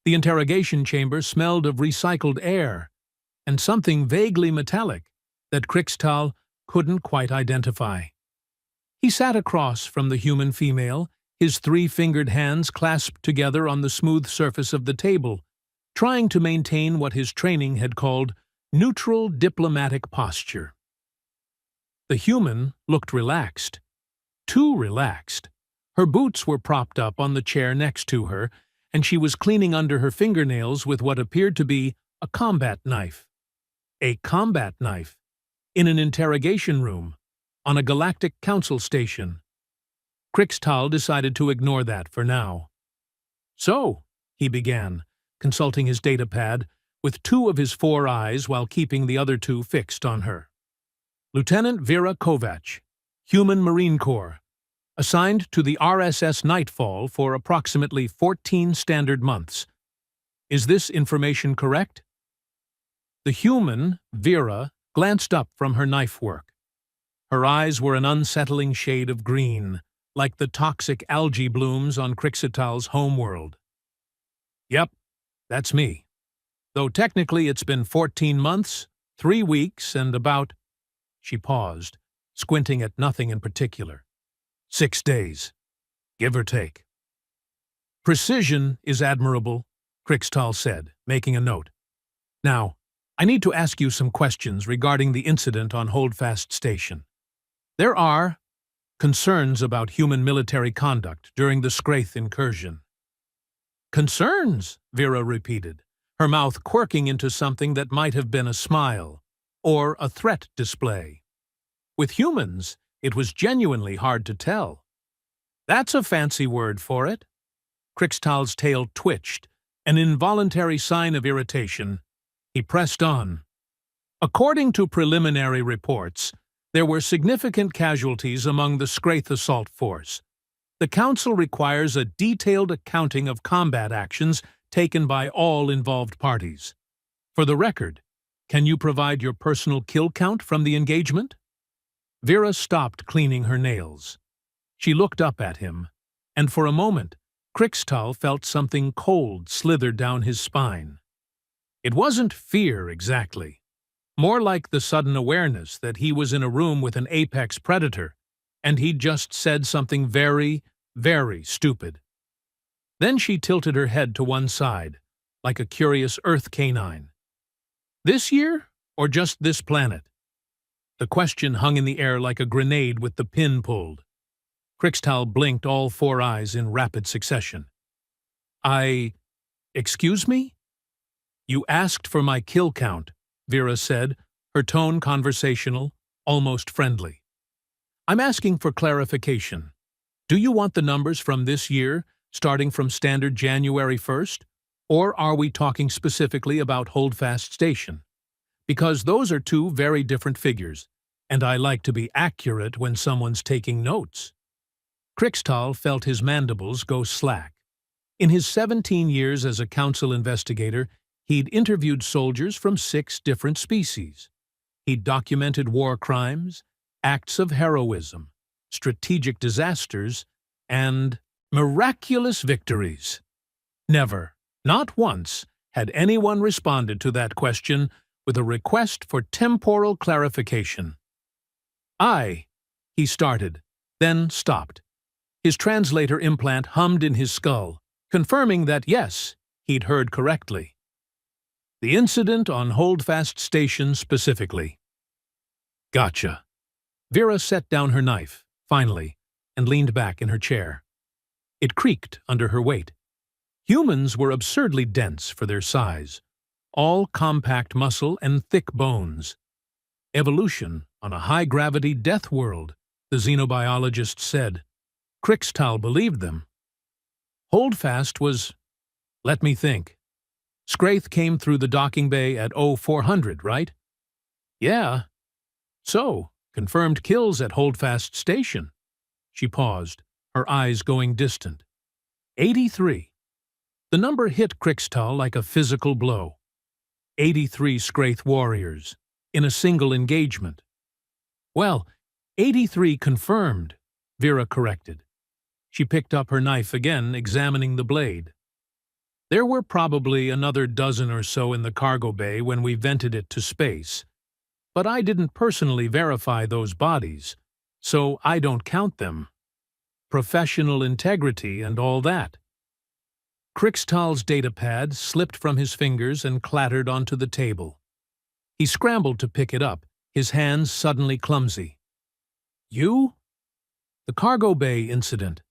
The interrogation chamber smelled of recycled air and something vaguely metallic that Krikstal couldn't quite identify. He sat across from the human female, his three-fingered hands clasped together on the smooth surface of the table, trying to maintain what his training had called neutral diplomatic posture. The human looked relaxed. Too relaxed. Her boots were propped up on the chair next to her, and she was cleaning under her fingernails with what appeared to be a combat knife. A combat knife. In an interrogation room. On a Galactic Council station. Krikstal decided to ignore that for now. "So," he began, consulting his datapad, with two of his four eyes while keeping the other two fixed on her. "Lieutenant Vera Kovac, Human Marine Corps, assigned to the RSS Nightfall for approximately 14 standard months. Is this information correct?" The human, Vera, glanced up from her knife work. Her eyes were an unsettling shade of green, like the toxic algae blooms on Krikstal's homeworld. "Yep, that's me. Though technically it's been 14 months, 3 weeks, and about—" She paused, squinting at nothing in particular. 6 days, give or take." "Precision is admirable," Krikstal said, making a note. "Now, I need to ask you some questions regarding the incident on Holdfast Station. There are concerns about human military conduct during the Scraith incursion." "Concerns?" Vera repeated, her mouth quirking into something that might have been a smile, or a threat display. With humans, it was genuinely hard to tell. "That's a fancy word for it." Krikstal's tail twitched, an involuntary sign of irritation. He pressed on. "According to preliminary reports, there were significant casualties among the Scraith assault force. The Council requires a detailed accounting of combat actions taken by all involved parties. For the record, can you provide your personal kill count from the engagement?" Vera stopped cleaning her nails. She looked up at him, and for a moment, Krikstal felt something cold slither down his spine. It wasn't fear exactly. More like the sudden awareness that he was in a room with an apex predator, and he'd just said something very, very stupid. Then she tilted her head to one side, like a curious Earth canine. "This year, or just this planet?" The question hung in the air like a grenade with the pin pulled. Krikstal blinked all four eyes in rapid succession. Excuse me?" "You asked for my kill count," Vera said, her tone conversational, almost friendly. "I'm asking for clarification. Do you want the numbers from this year, starting from standard January 1st, or are we talking specifically about Holdfast Station? Because those are two very different figures, and I like to be accurate when someone's taking notes." Krikstal felt his mandibles go slack. In his 17 years as a council investigator, he'd interviewed soldiers from 6 different species. He'd documented war crimes, acts of heroism, strategic disasters, and miraculous victories. Never, not once, had anyone responded to that question with a request for temporal clarification. He started, then stopped. His translator implant hummed in his skull, confirming that yes, he'd heard correctly. "The incident on Holdfast Station specifically." "Gotcha." Vera set down her knife, finally, and leaned back in her chair. It creaked under her weight. Humans were absurdly dense for their size, all compact muscle and thick bones. Evolution on a high-gravity death world, the xenobiologists said. Krikstal believed them. Holdfast was— let me think. Scraith came through the docking bay at 0400, right? Yeah. So, confirmed kills at Holdfast Station. She paused, her eyes going distant. 83. The number hit Krikstal like a physical blow. 83 Scraith warriors, in a single engagement. Well, 83 confirmed, Vera corrected. She picked up her knife again, examining the blade. There were probably another dozen or so in the cargo bay when we vented it to space, but I didn't personally verify those bodies, so I don't count them. Professional integrity and all that. Krixtal's datapad slipped from his fingers and clattered onto the table. He scrambled to pick it up, his hands suddenly clumsy. You? The cargo bay incident.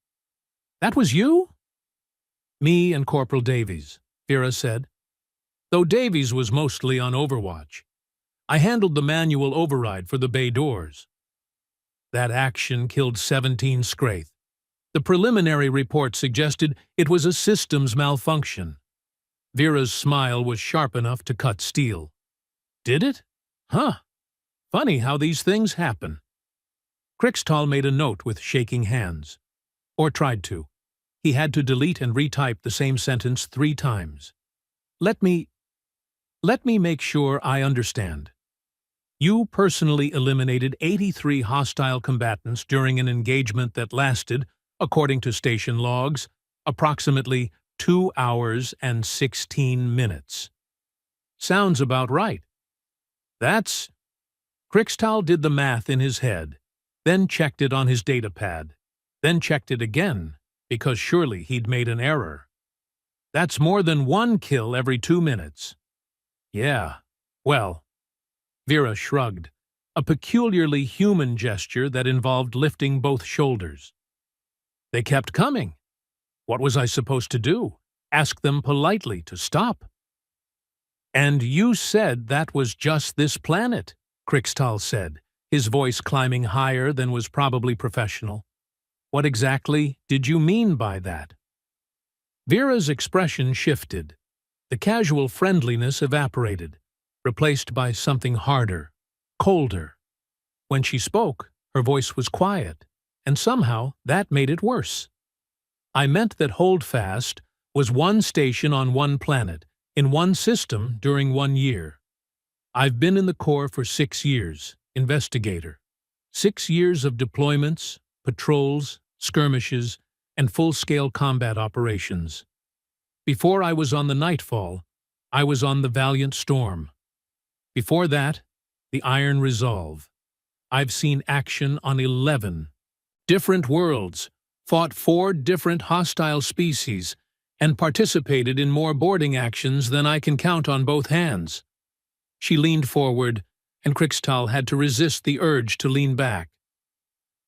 That was you? Me and Corporal Davies, Vera said. Though Davies was mostly on overwatch. I handled the manual override for the bay doors. That action killed 17 Scraith. The preliminary report suggested it was a systems malfunction. Vera's smile was sharp enough to cut steel. Did it? Huh. Funny how these things happen. Krixtal made a note with shaking hands. Or tried to. He had to delete and retype the same sentence 3 times. Let me make sure I understand. You personally eliminated 83 hostile combatants during an engagement that lasted, according to station logs, approximately 2 hours and 16 minutes. Sounds about right. That's... Krixtal did the math in his head, then checked it on his datapad, then checked it again, because surely he'd made an error. That's more than 1 kill every 2 minutes. Yeah, well... Vera shrugged, a peculiarly human gesture that involved lifting both shoulders. They kept coming. What was I supposed to do? Ask them politely to stop. And you said that was just this planet, Krixtal said, his voice climbing higher than was probably professional. What exactly did you mean by that? Vera's expression shifted. The casual friendliness evaporated, replaced by something harder, colder. When she spoke, her voice was quiet, and somehow that made it worse. I meant that Holdfast was 1 station on 1 planet, in 1 system during 1 year. I've been in the Corps for 6 years, investigator. 6 years of deployments, patrols, skirmishes, and full-scale combat operations. Before I was on the Nightfall, I was on the Valiant Storm. Before that, the Iron Resolve. I've seen action on 11 different worlds, fought 4 different hostile species, and participated in more boarding actions than I can count on both hands. She leaned forward, and Krixtal had to resist the urge to lean back.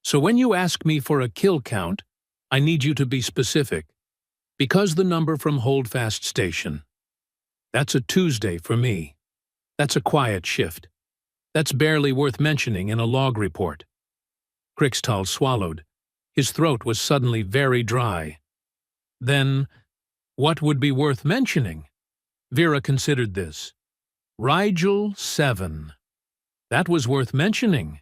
So when you ask me for a kill count, I need you to be specific, because the number from Holdfast Station. That's a Tuesday for me. That's a quiet shift. That's barely worth mentioning in a log report. Krixtal swallowed. His throat was suddenly very dry. Then, what would be worth mentioning? Vera considered this. Rigel 7. That was worth mentioning.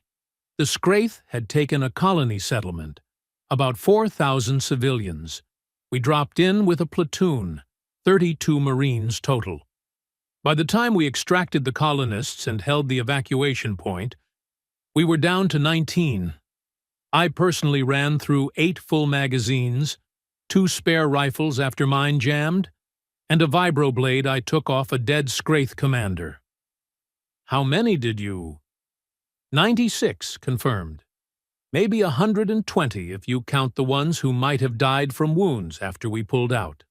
The Scraith had taken a colony settlement, about 4,000 civilians. We dropped in with a platoon, 32 Marines total. By the time we extracted the colonists and held the evacuation point, we were down to 19. I personally ran through 8 full magazines, 2 spare rifles after mine jammed, and a vibroblade I took off a dead Scraith commander. How many did you? 96, confirmed. Maybe 120 if you count the ones who might have died from wounds after we pulled out.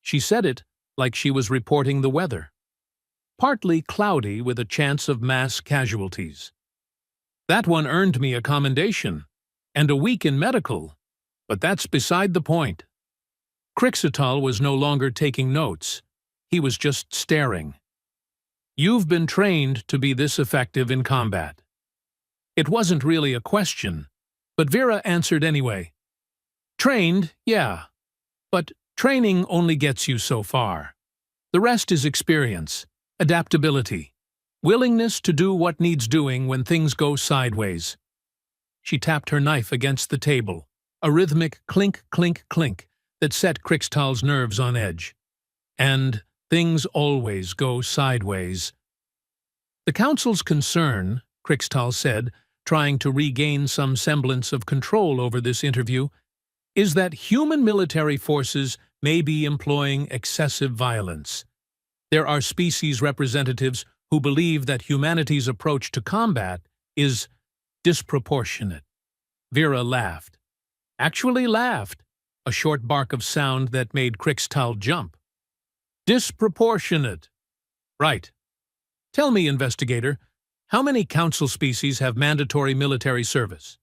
She said it like she was reporting the weather. Partly cloudy with a chance of mass casualties. That one earned me a commendation, and a week in medical, but that's beside the point. Krixtal was no longer taking notes. He was just staring. You've been trained to be this effective in combat. It wasn't really a question, but Vera answered anyway. Trained, yeah, but training only gets you so far. The rest is experience, adaptability, willingness to do what needs doing when things go sideways. She tapped her knife against the table, a rhythmic clink, clink, clink that set Krixtal's nerves on edge. And things always go sideways. The Council's concern, Krixtal said, trying to regain some semblance of control over this interview, is that human military forces may be employing excessive violence. There are species representatives who believe that humanity's approach to combat is disproportionate. Vera laughed. Actually laughed, a short bark of sound that made Krixtal jump. Disproportionate. Right. Tell me, investigator, how many council species have mandatory military service?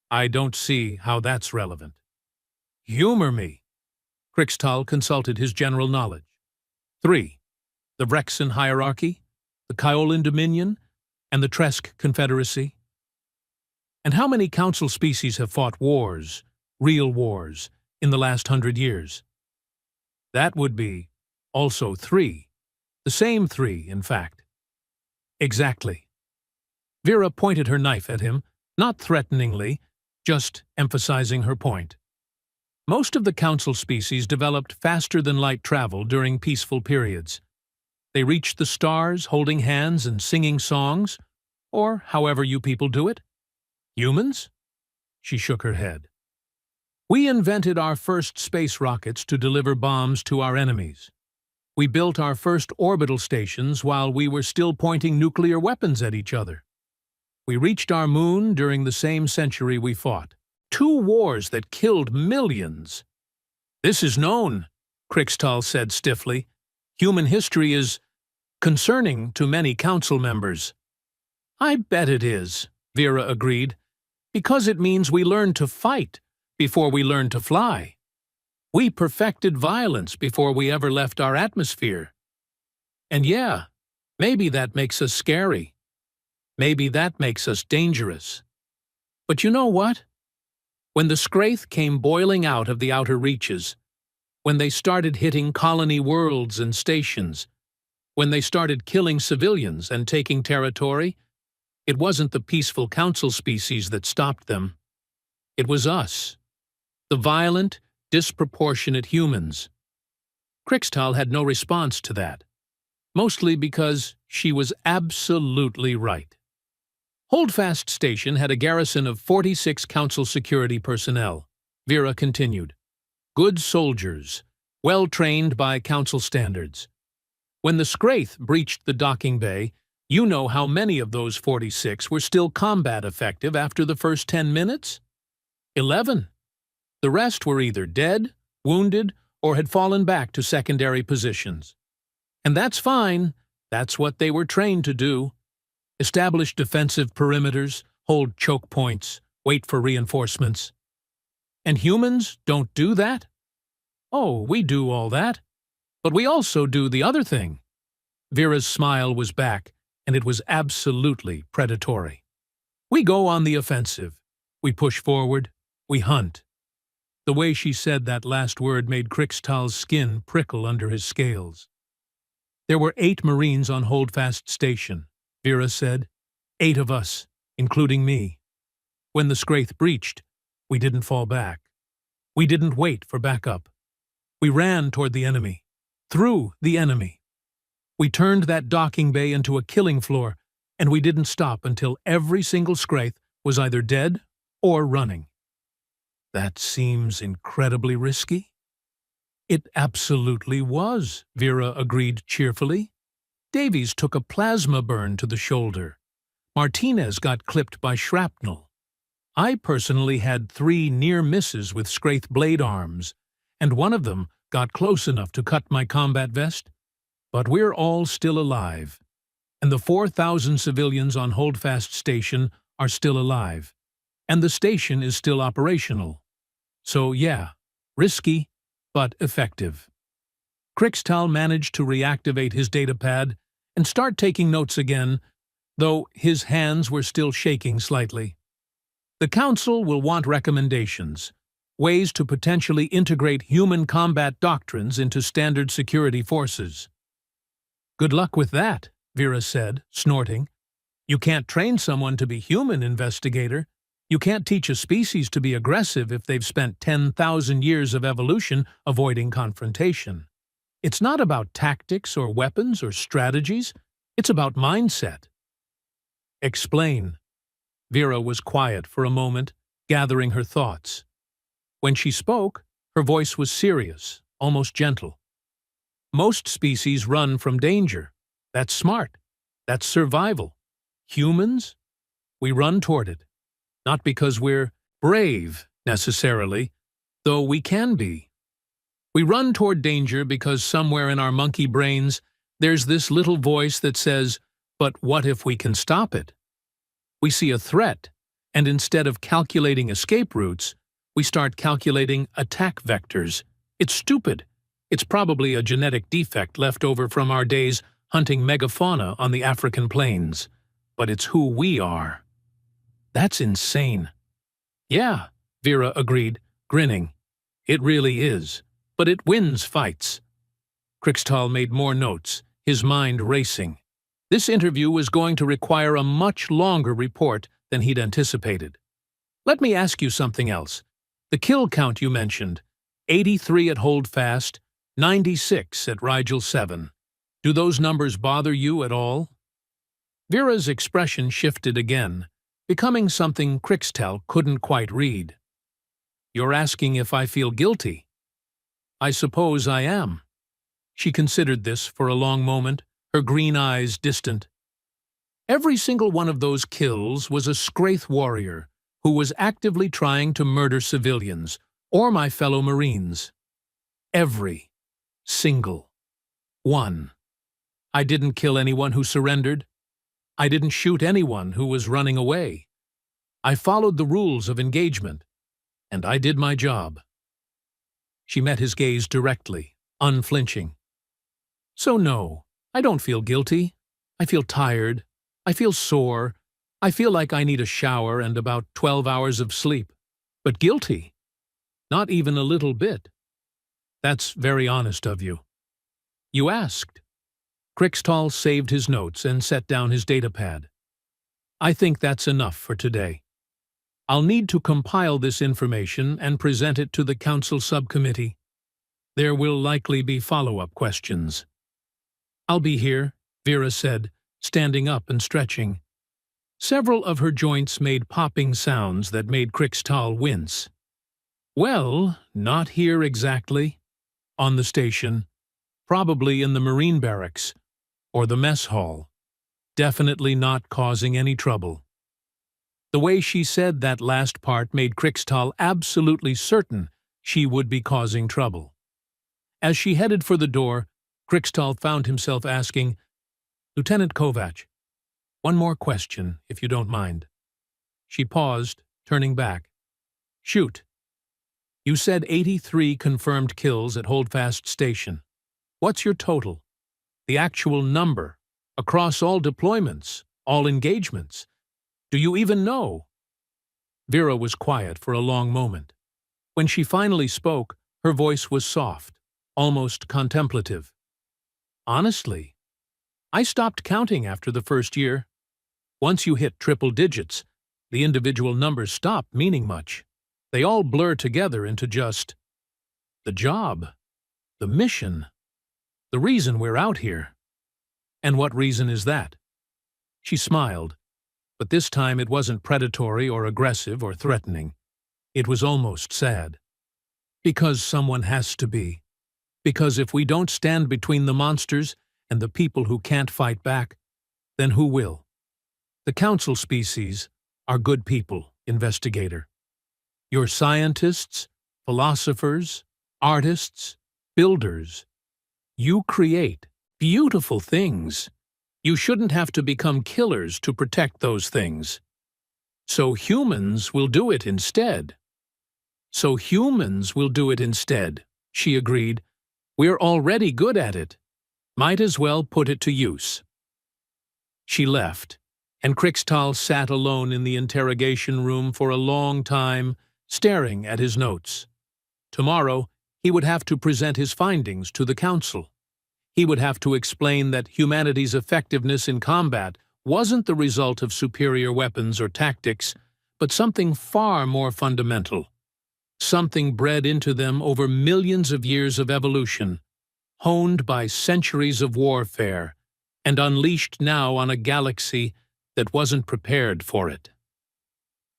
I don't see how that's relevant. Humor me. Krixtal consulted his general knowledge. 3. The Vrexan hierarchy, the Kyolan Dominion, and the Tresk Confederacy. And how many council species have fought wars, real wars, in the last 100 years? That would be also 3. The same 3, in fact. Exactly. Vera pointed her knife at him, not threateningly, just emphasizing her point. Most of the council species developed faster-than-light travel during peaceful periods. They reached the stars holding hands and singing songs, or however you people do it. Humans? She shook her head. We invented our first space rockets to deliver bombs to our enemies. We built our first orbital stations while we were still pointing nuclear weapons at each other. We reached our moon during the same century we fought. 2 wars that killed millions. This is known, Krixtal said stiffly. Human history is concerning to many council members. I bet it is, Vera agreed, because it means we learned to fight before we learned to fly. We perfected violence before we ever left our atmosphere. And yeah, maybe that makes us scary. Maybe that makes us dangerous. But you know what? When the Scraith came boiling out of the outer reaches, when they started hitting colony worlds and stations, when they started killing civilians and taking territory, it wasn't the peaceful council species that stopped them. It was us, the violent, disproportionate humans. Krixtal had no response to that, mostly because she was absolutely right. Holdfast Station had a garrison of 46 council security personnel. Vera continued. Good soldiers, well trained by council standards. When the Scraith breached the docking bay, you know how many of those 46 were still combat effective after the first 10 minutes? 11. The rest were either dead, wounded, or had fallen back to secondary positions. And that's fine. That's what they were trained to do. Establish defensive perimeters, hold choke points, wait for reinforcements. And humans don't do that? Oh, we do all that. But we also do the other thing. Vera's smile was back, and it was absolutely predatory. We go on the offensive. We push forward. We hunt. The way she said that last word made Krixtal's skin prickle under his scales. There were 8 Marines on Holdfast Station, Vera said. 8 of us, including me. When the Scraith breached, we didn't fall back. We didn't wait for backup. We ran toward the enemy. Through the enemy. We turned that docking bay into a killing floor, and we didn't stop until every single Scraith was either dead or running. That seems incredibly risky. It absolutely was, Vera agreed cheerfully. Davies took a plasma burn to the shoulder. Martinez got clipped by shrapnel. I personally had 3 near misses with Scraith blade arms, and one of them got close enough to cut my combat vest. But we're all still alive, and the 4,000 civilians on Holdfast Station are still alive, and the station is still operational. So yeah, risky, but effective. Krixtal managed to reactivate his datapad and start taking notes again, though his hands were still shaking slightly. The Council will want recommendations, ways to potentially integrate human combat doctrines into standard security forces. Good luck with that, Vera said, snorting. You can't train someone to be human, investigator. You can't teach a species to be aggressive if they've spent 10,000 years of evolution avoiding confrontation. It's not about tactics or weapons or strategies. It's about mindset. Explain. Vera was quiet for a moment, gathering her thoughts. When she spoke, her voice was serious, almost gentle. Most species run from danger. That's smart. That's survival. Humans? We run toward it. Not because we're brave, necessarily, though we can be. We run toward danger because somewhere in our monkey brains there's this little voice that says, "But what if we can stop it?" We see a threat, and instead of calculating escape routes, we start calculating attack vectors. It's stupid. It's probably a genetic defect left over from our days hunting megafauna on the African plains. But it's who we are. That's insane. Yeah, Vera agreed, grinning. It really is. But it wins fights. Krixtal made more notes, his mind racing. This interview was going to require a much longer report than he'd anticipated. Let me ask you something else. The kill count you mentioned, 83 at Holdfast, 96 at Rigel 7. Do those numbers bother you at all? Vera's expression shifted again, becoming something Krixtal couldn't quite read. You're asking if I feel guilty? I suppose I am. She considered this for a long moment, her green eyes distant. Every single one of those kills was a Scraith warrior who was actively trying to murder civilians, or my fellow Marines. Every single one. I didn't kill anyone who surrendered. I didn't shoot anyone who was running away. I followed the rules of engagement, and I did my job. She met his gaze directly, unflinching. So no, I don't feel guilty. I feel tired. I feel sore. I feel like I need a shower and about 12 hours of sleep. But guilty? Not even a little bit. That's very honest of you. You asked. Krixtal saved his notes and set down his datapad. I think that's enough for today. I'll need to compile this information and present it to the Council Subcommittee. There will likely be follow-up questions. I'll be here, Vera said, standing up and stretching. Several of her joints made popping sounds that made Krixtal wince. Well, not here exactly. On the station. Probably in the Marine barracks. Or the mess hall. Definitely not causing any trouble. The way she said that last part made Krixtal absolutely certain she would be causing trouble. As she headed for the door, Krixtal found himself asking, Lieutenant Kovac, one more question, if you don't mind. She paused, turning back. Shoot. You said 83 confirmed kills at Holdfast Station. What's your total? The actual number, across all deployments, all engagements. Do you even know? Vera was quiet for a long moment. When she finally spoke, her voice was soft, almost contemplative. Honestly, I stopped counting after the first year. Once you hit triple digits, the individual numbers stop meaning much. They all blur together into just the job, the mission, the reason we're out here. And what reason is that? She smiled, but this time it wasn't predatory or aggressive or threatening. It was almost sad. Because someone has to be. Because if we don't stand between the monsters and the people who can't fight back, then who will? The council species are good people, investigator. You're scientists, philosophers, artists, builders. You create beautiful things. You shouldn't have to become killers to protect those things. So humans will do it instead. She agreed. We're already good at it. Might as well put it to use. She left, and Krixtal sat alone in the interrogation room for a long time, staring at his notes. Tomorrow, he would have to present his findings to the Council. He would have to explain that humanity's effectiveness in combat wasn't the result of superior weapons or tactics, but something far more fundamental. Something bred into them over millions of years of evolution, honed by centuries of warfare, and unleashed now on a galaxy that wasn't prepared for it.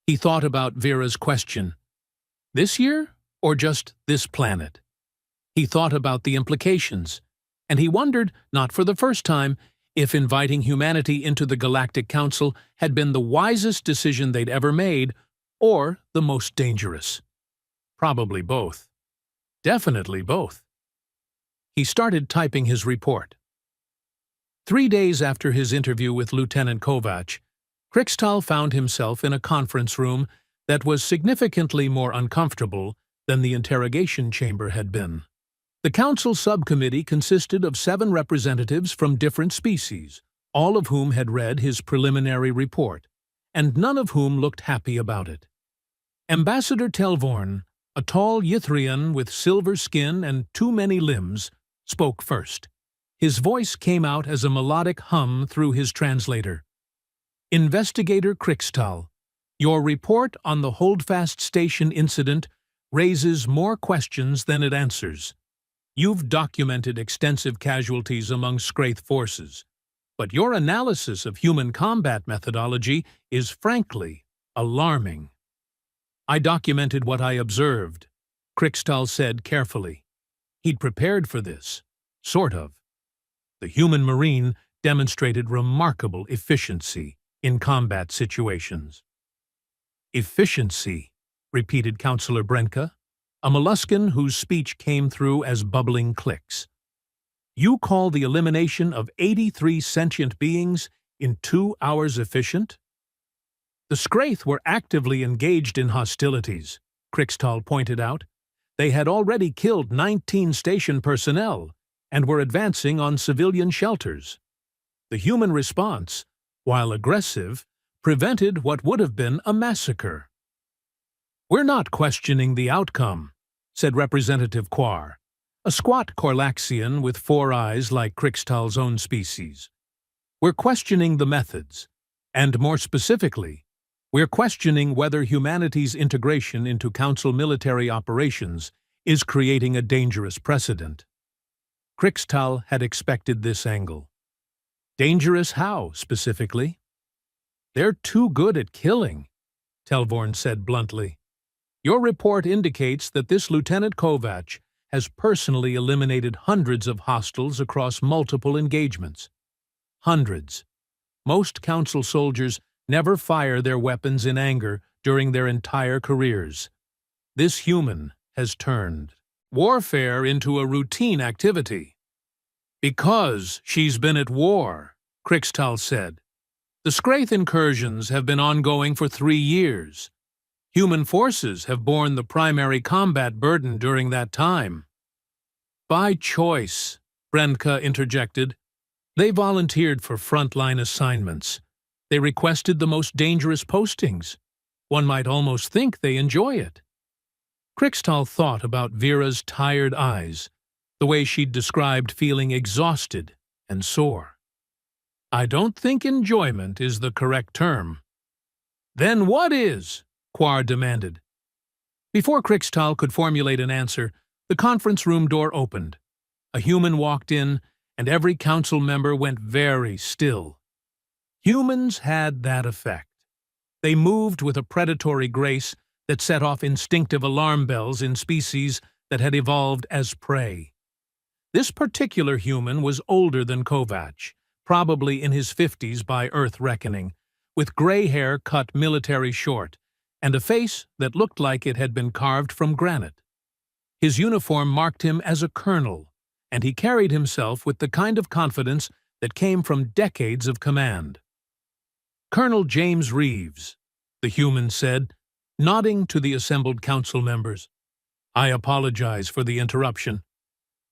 He thought about Vera's question. This year, or just this planet? He thought about the implications, and he wondered, not for the first time, if inviting humanity into the Galactic Council had been the wisest decision they'd ever made, or the most dangerous. Probably both. Definitely both. He started typing his report. 3 days after his interview with Lieutenant Kovac, Krikstal found himself in a conference room that was significantly more uncomfortable than the interrogation chamber had been. The council subcommittee consisted of 7 representatives from different species, all of whom had read his preliminary report, and none of whom looked happy about it. Ambassador Telvorn, a tall Ythrian with silver skin and too many limbs, spoke first. His voice came out as a melodic hum through his translator. Investigator Krikstal, your report on the Holdfast Station incident raises more questions than it answers. You've documented extensive casualties among Scraith forces, but your analysis of human combat methodology is frankly alarming. I documented what I observed, Krikstal said carefully. He'd prepared for this, sort of. The human Marine demonstrated remarkable efficiency in combat situations. Efficiency, repeated Counselor Brenka, a molluscan whose speech came through as bubbling clicks. You call the elimination of 83 sentient beings in 2 hours efficient? The Scraith were actively engaged in hostilities, Krikstal pointed out. They had already killed 19 station personnel and were advancing on civilian shelters. The human response, while aggressive, prevented what would have been a massacre. We're not questioning the outcome, said Representative Quar, a squat Korlaxian with 4 eyes like Krikstal's own species. We're questioning the methods, and more specifically, we're questioning whether humanity's integration into Council military operations is creating a dangerous precedent. Krikstal had expected this angle. Dangerous how, specifically? They're too good at killing, Telvorn said bluntly. Your report indicates that this Lieutenant Kovac has personally eliminated hundreds of hostiles across multiple engagements. Hundreds. Most Council soldiers never fire their weapons in anger during their entire careers. This human has turned warfare into a routine activity. Because she's been at war, Krikstal said. The Scraith incursions have been ongoing for 3 years. Human forces have borne the primary combat burden during that time. By choice, Brenka interjected. They volunteered for frontline assignments. They requested the most dangerous postings. One might almost think they enjoy it. Krikstal thought about Vera's tired eyes, the way she'd described feeling exhausted and sore. I don't think enjoyment is the correct term. Then what is? Quar demanded. Before Krikstal could formulate an answer, the conference room door opened. A human walked in, and every council member went very still. Humans had that effect. They moved with a predatory grace that set off instinctive alarm bells in species that had evolved as prey. This particular human was older than Kovac, probably in his 50s by Earth reckoning, with gray hair cut military short, and a face that looked like it had been carved from granite. His uniform marked him as a colonel, and he carried himself with the kind of confidence that came from decades of command. Colonel James Reeves, the human said, nodding to the assembled council members. I apologize for the interruption,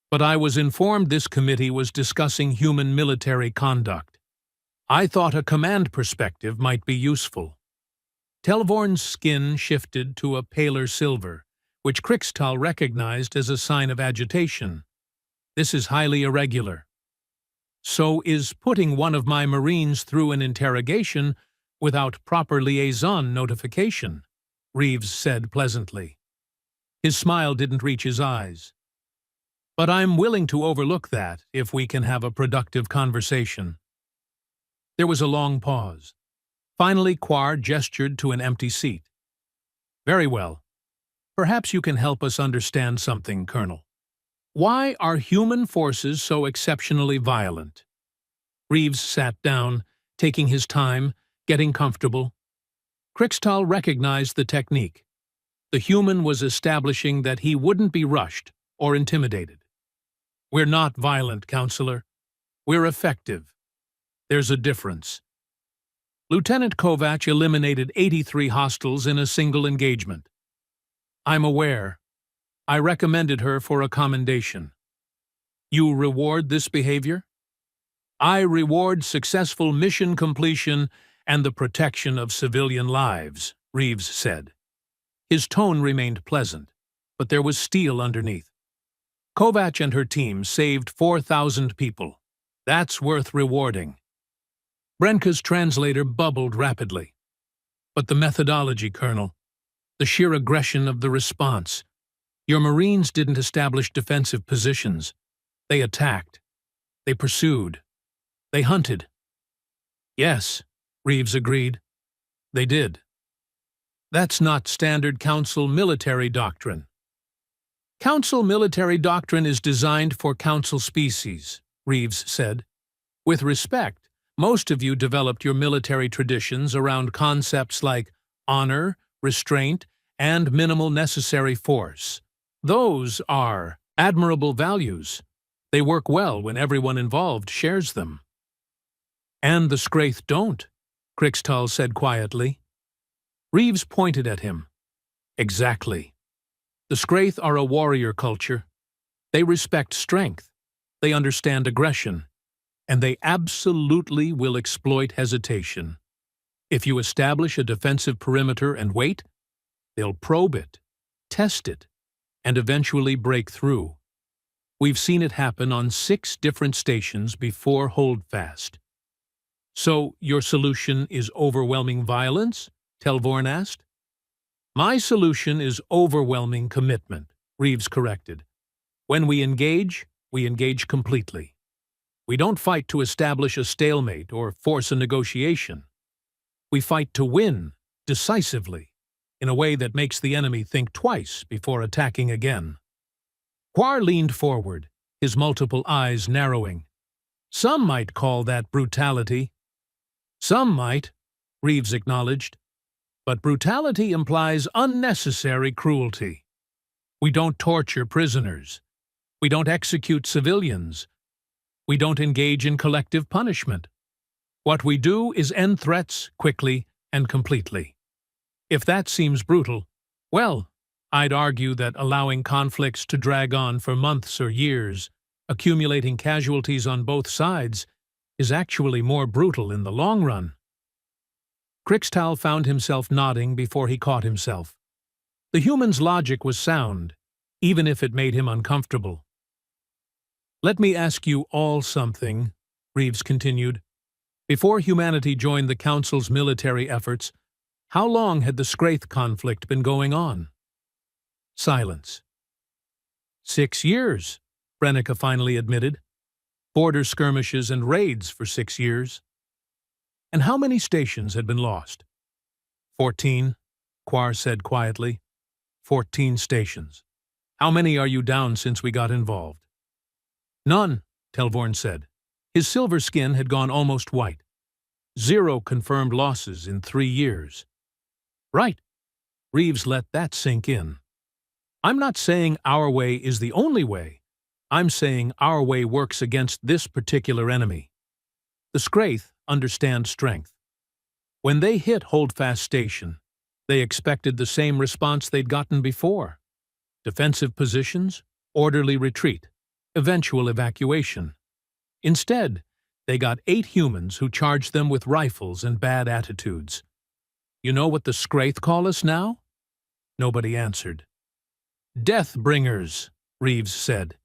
but I was informed this committee was discussing human military conduct. I thought a command perspective might be useful. Telvorn's skin shifted to a paler silver, which Krikstal recognized as a sign of agitation. This is highly irregular. So is putting one of my Marines through an interrogation without proper liaison notification, Reeves said pleasantly. His smile didn't reach his eyes. But I'm willing to overlook that if we can have a productive conversation. There was a long pause. Finally, Quar gestured to an empty seat. Very well. Perhaps you can help us understand something, Colonel. Why are human forces so exceptionally violent? Reeves sat down, taking his time, getting comfortable. Krixtal recognized the technique. The human was establishing that he wouldn't be rushed or intimidated. We're not violent, Counselor. We're effective. There's a difference. Lieutenant Kovac eliminated 83 hostiles in a single engagement. I'm aware. I recommended her for a commendation. You reward this behavior? I reward successful mission completion and the protection of civilian lives, Reeves said. His tone remained pleasant, but there was steel underneath. Kovac and her team saved 4,000 people. That's worth rewarding. Brenka's translator bubbled rapidly. But the methodology, Colonel, the sheer aggression of the response. Your Marines didn't establish defensive positions. They attacked. They pursued. They hunted. Yes, Reeves agreed. They did. That's not standard Council military doctrine. Council military doctrine is designed for Council species, Reeves said. With respect, most of you developed your military traditions around concepts like honor, restraint, and minimal necessary force. Those are admirable values. They work well when everyone involved shares them. And the Scraith don't, Krixtal said quietly. Reeves pointed at him. Exactly. The Scraith are a warrior culture. They respect strength. They understand aggression. And they absolutely will exploit hesitation. If you establish a defensive perimeter and wait, they'll probe it, test it, and eventually break through. We've seen it happen on 6 different stations before Holdfast. So, your solution is overwhelming violence? Telvorn asked. My solution is overwhelming commitment, Reeves corrected. When we engage completely. We don't fight to establish a stalemate or force a negotiation. We fight to win, decisively, in a way that makes the enemy think twice before attacking again. Quar leaned forward, his multiple eyes narrowing. Some might call that brutality. Some might, Reeves acknowledged. But brutality implies unnecessary cruelty. We don't torture prisoners. We don't execute civilians. We don't engage in collective punishment. What we do is end threats quickly and completely. If that seems brutal, well, I'd argue that allowing conflicts to drag on for months or years, accumulating casualties on both sides, is actually more brutal in the long run. Krixtal found himself nodding before he caught himself. The human's logic was sound, even if it made him uncomfortable. Let me ask you all something, Reeves continued. Before humanity joined the Council's military efforts, how long had the Scraith conflict been going on? Silence. 6 years, Brennica finally admitted. Border skirmishes and raids for 6 years. And how many stations had been lost? 14, Quar said quietly. 14 stations. How many are you down since we got involved? None, Telvorn said. His silver skin had gone almost white. 0 confirmed losses in 3 years. Right. Reeves let that sink in. I'm not saying our way is the only way. I'm saying our way works against this particular enemy. The Scraith understand strength. When they hit Holdfast Station, they expected the same response they'd gotten before. Defensive positions, orderly retreat, eventual evacuation. Instead, they got 8 humans who charged them with rifles and bad attitudes. You know what the Scraith call us now? Nobody answered. Deathbringers, Reeves said.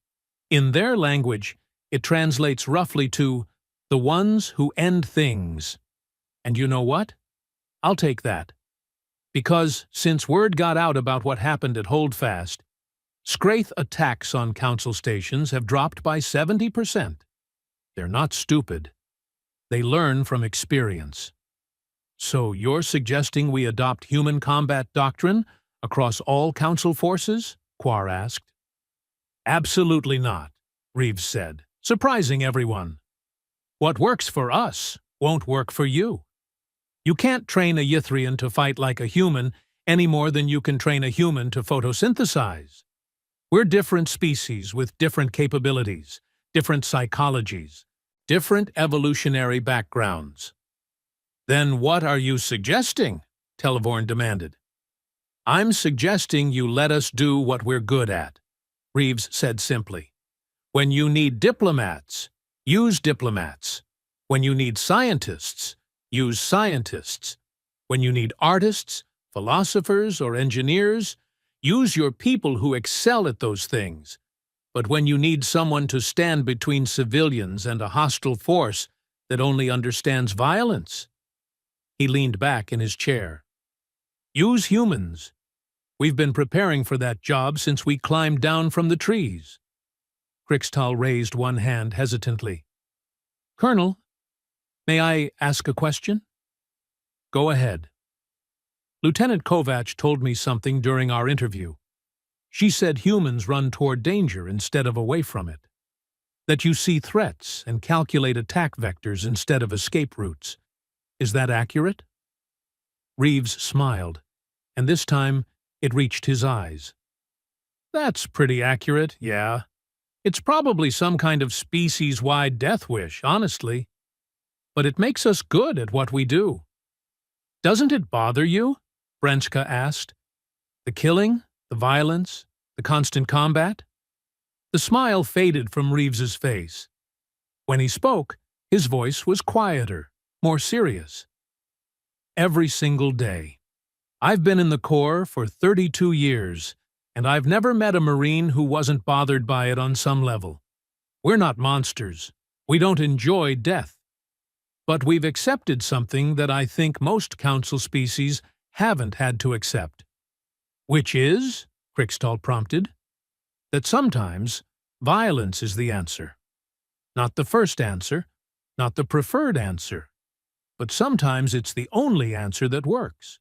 In their language, it translates roughly to the ones who end things. And you know what? I'll take that. Because since word got out about what happened at Holdfast, Scraith attacks on Council stations have dropped by 70%. They're not stupid. They learn from experience. So you're suggesting we adopt human combat doctrine across all Council forces? Quar asked. Absolutely not, Reeves said, surprising everyone. What works for us won't work for you. You can't train a Ythrian to fight like a human any more than you can train a human to photosynthesize. We're different species with different capabilities, different psychologies, different evolutionary backgrounds. Then what are you suggesting? Televorn demanded. I'm suggesting you let us do what we're good at, Reeves said simply. When you need diplomats, use diplomats. When you need scientists, use scientists. When you need artists, philosophers, or engineers, use your people who excel at those things. But when you need someone to stand between civilians and a hostile force that only understands violence, he leaned back in his chair. Use humans. We've been preparing for that job since we climbed down from the trees. Krixtal raised one hand hesitantly. Colonel, may I ask a question? Go ahead. Lieutenant Kovac told me something during our interview. She said humans run toward danger instead of away from it. That you see threats and calculate attack vectors instead of escape routes. Is that accurate? Reeves smiled, and this time it reached his eyes. That's pretty accurate, yeah. It's probably some kind of species-wide death wish, honestly. But it makes us good at what we do. Doesn't it bother you? Brenska asked. The killing, the violence, the constant combat? The smile faded from Reeves's face. When he spoke, his voice was quieter, more serious. Every single day. I've been in the Corps for 32 years, and I've never met a Marine who wasn't bothered by it on some level. We're not monsters. We don't enjoy death. But we've accepted something that I think most Council species haven't had to accept. Which is, Krixtal prompted, that sometimes violence is the answer. Not the first answer, not the preferred answer, but sometimes it's the only answer that works.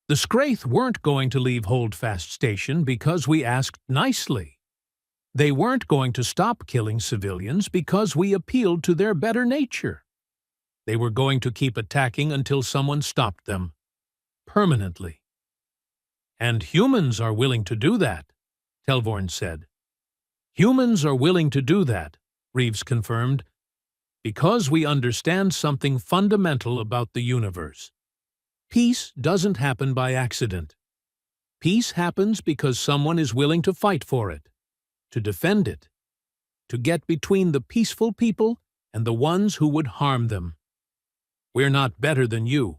The Scraith weren't going to leave Holdfast Station because we asked nicely. They weren't going to stop killing civilians because we appealed to their better nature. They were going to keep attacking until someone stopped them. Permanently. And humans are willing to do that, Televorn said. Humans are willing to do that, Reeves confirmed, because we understand something fundamental about the universe. Peace doesn't happen by accident. Peace happens because someone is willing to fight for it, to defend it, to get between the peaceful people and the ones who would harm them. We're not better than you.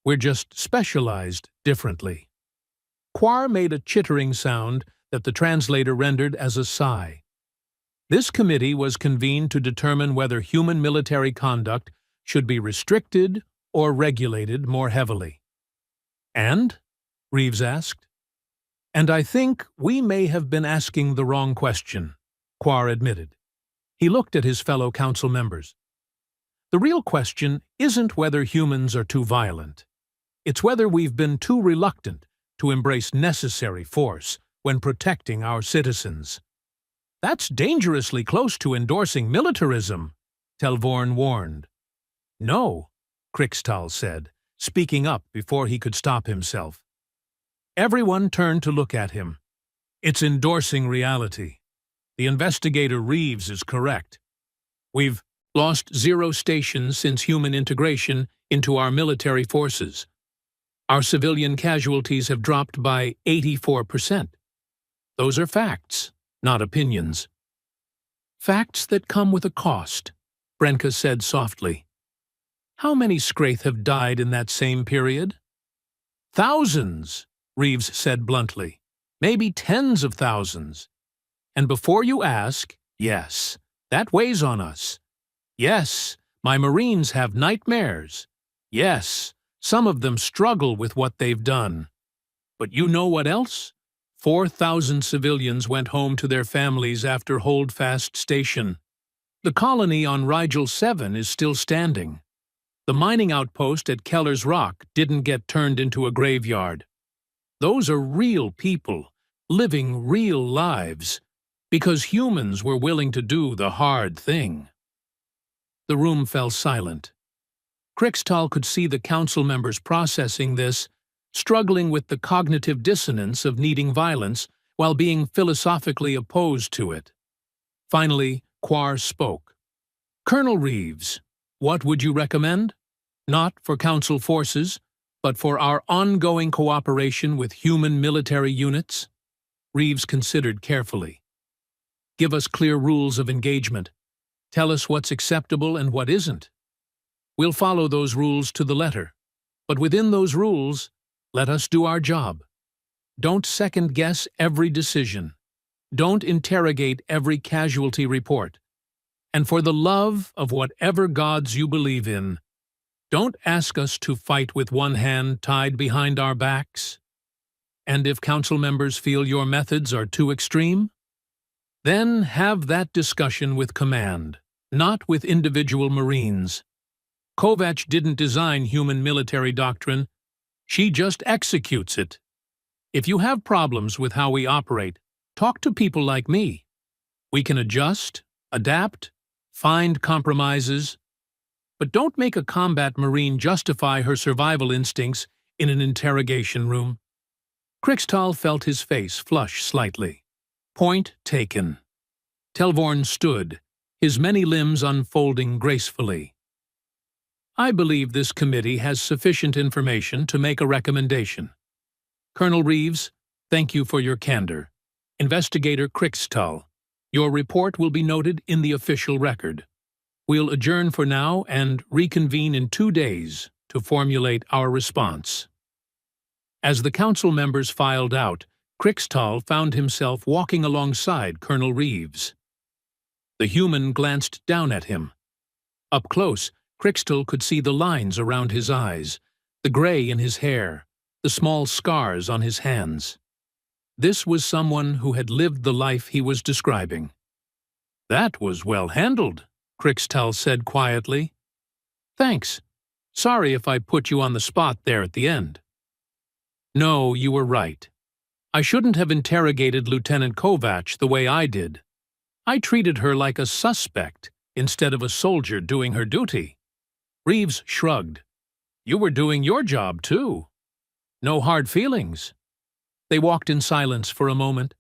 We're just specialized differently. Quar made a chittering sound that the translator rendered as a sigh. This committee was convened to determine whether human military conduct should be restricted or regulated more heavily. And? Reeves asked. And I think we may have been asking the wrong question, Quar admitted. He looked at his fellow council members. The real question isn't whether humans are too violent. It's whether we've been too reluctant to embrace necessary force when protecting our citizens. That's dangerously close to endorsing militarism, Televorn warned. No, Krixtal said, speaking up before he could stop himself. Everyone turned to look at him. It's endorsing reality. The investigator Reeves is correct. We've lost 0 stations since human integration into our military forces. Our civilian casualties have dropped by 84%. Those are facts, not opinions. Facts that come with a cost, Brenka said softly. How many Scraith have died in that same period? Thousands, Reeves said bluntly. Maybe tens of thousands. And before you ask, yes, that weighs on us. Yes, my Marines have nightmares. Yes, some of them struggle with what they've done. But you know what else? 4,000 civilians went home to their families after Holdfast Station. The colony on Rigel 7 is still standing. The mining outpost at Keller's Rock didn't get turned into a graveyard. Those are real people, living real lives. Because humans were willing to do the hard thing. The room fell silent. Krixtal could see the council members processing this, struggling with the cognitive dissonance of needing violence while being philosophically opposed to it. Finally, Quar spoke. "Colonel Reeves, what would you recommend? Not for council forces, but for our ongoing cooperation with human military units?" Reeves considered carefully. "Give us clear rules of engagement. Tell us what's acceptable and what isn't. We'll follow those rules to the letter. But within those rules, let us do our job. Don't second-guess every decision. Don't interrogate every casualty report. And for the love of whatever gods you believe in, don't ask us to fight with one hand tied behind our backs. And if council members feel your methods are too extreme, then have that discussion with command, not with individual Marines. Kovac didn't design human military doctrine. She just executes it. If you have problems with how we operate, talk to people like me. We can adjust, adapt, find compromises. But don't make a combat Marine justify her survival instincts in an interrogation room." Krixtal felt his face flush slightly. Point taken. Telvorn stood, his many limbs unfolding gracefully. "I believe this committee has sufficient information to make a recommendation. Colonel Reeves, thank you for your candor. Investigator Krixtal, your report will be noted in the official record. We'll adjourn for now and reconvene in 2 days to formulate our response." As the council members filed out, Krixtal found himself walking alongside Colonel Reeves. The human glanced down at him. Up close, Krixtal could see the lines around his eyes, the gray in his hair, the small scars on his hands. This was someone who had lived the life he was describing. "That was well handled," Krixtal said quietly. "Thanks. Sorry if I put you on the spot there at the end." "No, you were right. I shouldn't have interrogated Lieutenant Kovac the way I did. I treated her like a suspect instead of a soldier doing her duty." Reeves shrugged. "You were doing your job, too. No hard feelings." They walked in silence for a moment.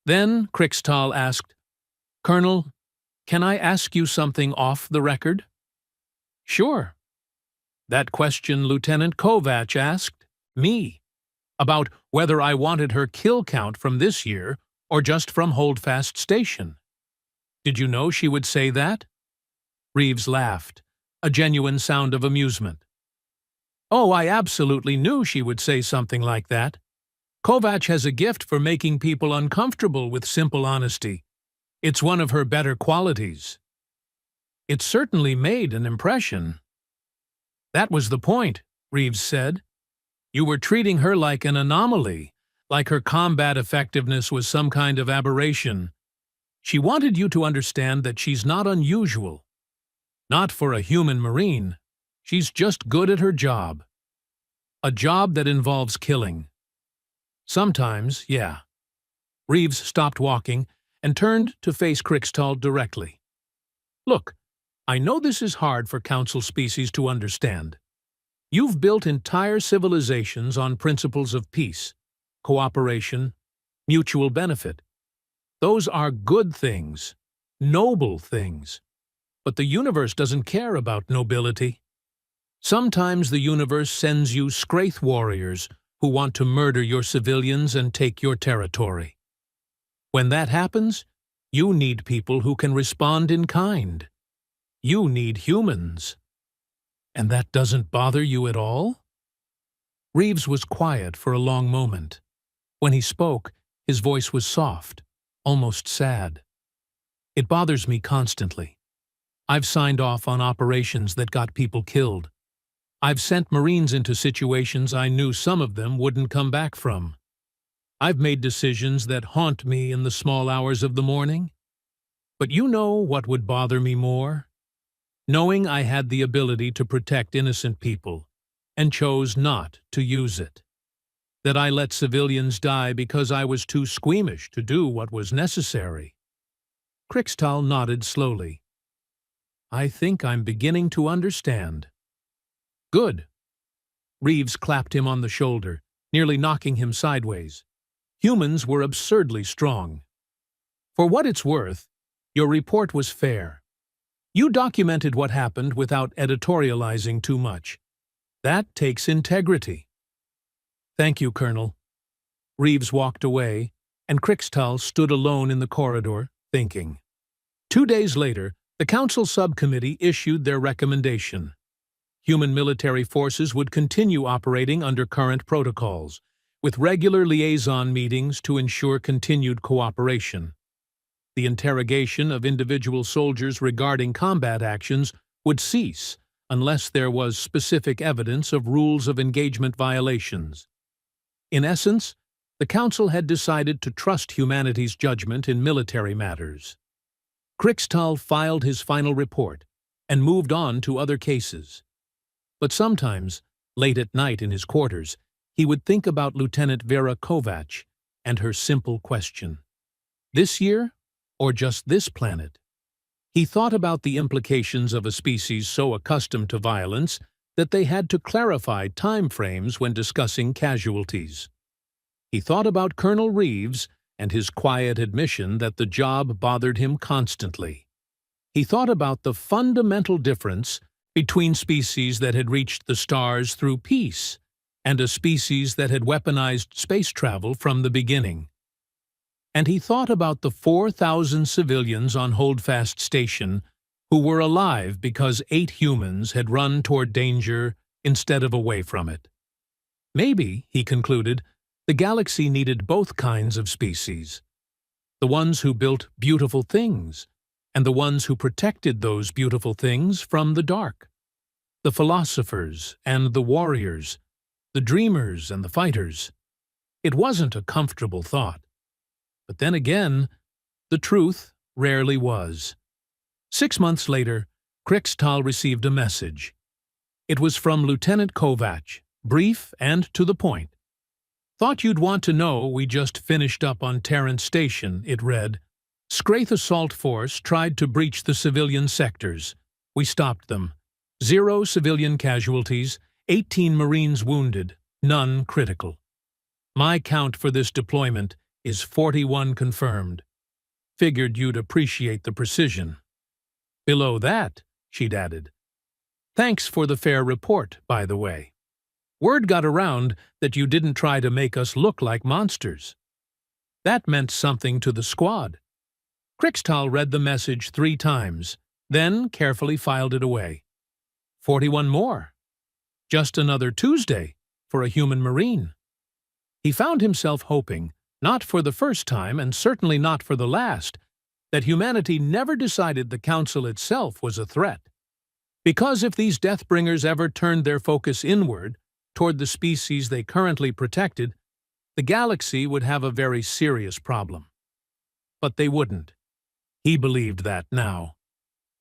Then Krixtal asked, "Colonel, can I ask you something off the record?" "Sure." "That question Lieutenant Kovac asked me, about whether I wanted her kill count from this year or just from Holdfast Station. Did you know she would say that?" Reeves laughed, a genuine sound of amusement. "Oh, I absolutely knew she would say something like that. Kovac has a gift for making people uncomfortable with simple honesty. It's one of her better qualities." "It certainly made an impression." "That was the point," Reeves said. "You were treating her like an anomaly, like her combat effectiveness was some kind of aberration. She wanted you to understand that she's not unusual. Not for a human Marine. She's just good at her job. A job that involves killing. Sometimes, yeah." Reeves stopped walking and turned to face Krixtal directly. "Look, I know this is hard for Council species to understand. You've built entire civilizations on principles of peace, cooperation, mutual benefit. Those are good things, noble things. But the universe doesn't care about nobility. Sometimes the universe sends you Scraith warriors who want to murder your civilians and take your territory. When that happens, you need people who can respond in kind. You need humans. And that doesn't bother you at all?" Reeves was quiet for a long moment. When he spoke, his voice was soft, almost sad. "It bothers me constantly. I've signed off on operations that got people killed. I've sent Marines into situations I knew some of them wouldn't come back from. I've made decisions that haunt me in the small hours of the morning. But you know what would bother me more? Knowing I had the ability to protect innocent people, and chose not to use it. That I let civilians die because I was too squeamish to do what was necessary. Krixtal nodded slowly. I think I'm beginning to understand. Good. Reeves clapped him on the shoulder, nearly knocking him sideways. Humans were absurdly strong. For what it's worth, your report was fair. You documented what happened without editorializing too much. That takes integrity. Thank you, Colonel. Reeves walked away, and Krixtal stood alone in the corridor, thinking. 2 days later, the Council Subcommittee issued their recommendation. Human military forces would continue operating under current protocols, with regular liaison meetings to ensure continued cooperation. The interrogation of individual soldiers regarding combat actions would cease unless there was specific evidence of rules of engagement violations. In essence, the Council had decided to trust humanity's judgment in military matters. Krixtal filed his final report and moved on to other cases. But sometimes, late at night in his quarters, he would think about Lieutenant Vera Kovac and her simple question. This year, or just this planet? He thought about the implications of a species so accustomed to violence that they had to clarify time frames when discussing casualties. He thought about Colonel Reeves and his quiet admission that the job bothered him constantly. He thought about the fundamental difference between species that had reached the stars through peace and a species that had weaponized space travel from the beginning. And he thought about the 4,000 civilians on Holdfast Station who were alive because 8 humans had run toward danger instead of away from it. Maybe, he concluded, the galaxy needed both kinds of species. The ones who built beautiful things, and the ones who protected those beautiful things from the dark. The philosophers and the warriors, the dreamers and the fighters. It wasn't a comfortable thought. But then again, the truth rarely was. 6 months later, Krixtal received a message. It was from Lieutenant Kovac, brief and to the point. Thought you'd want to know we just finished up on Terran Station, it read. Scraith Assault Force tried to breach the civilian sectors. We stopped them. 0 civilian casualties, 18 Marines wounded, none critical. My count for this deployment is 41 confirmed. Figured you'd appreciate the precision. Below that, she'd added. Thanks for the fair report, by the way. Word got around that you didn't try to make us look like monsters. That meant something to the squad. Krixtal read the message 3 times, then carefully filed it away. 41 more. Just another Tuesday for a human Marine. He found himself hoping, not for the first time and certainly not for the last, that humanity never decided the Council itself was a threat. Because if these Deathbringers ever turned their focus inward, toward the species they currently protected, the galaxy would have a very serious problem. But they wouldn't. He believed that now.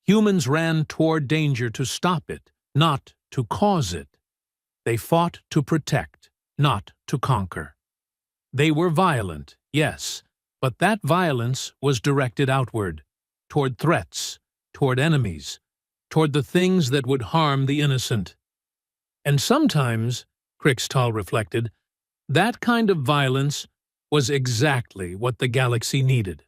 Humans ran toward danger to stop it, not to cause it. They fought to protect, not to conquer. They were violent, yes, but that violence was directed outward, toward threats, toward enemies, toward the things that would harm the innocent. And sometimes, Krixtal reflected, that kind of violence was exactly what the galaxy needed.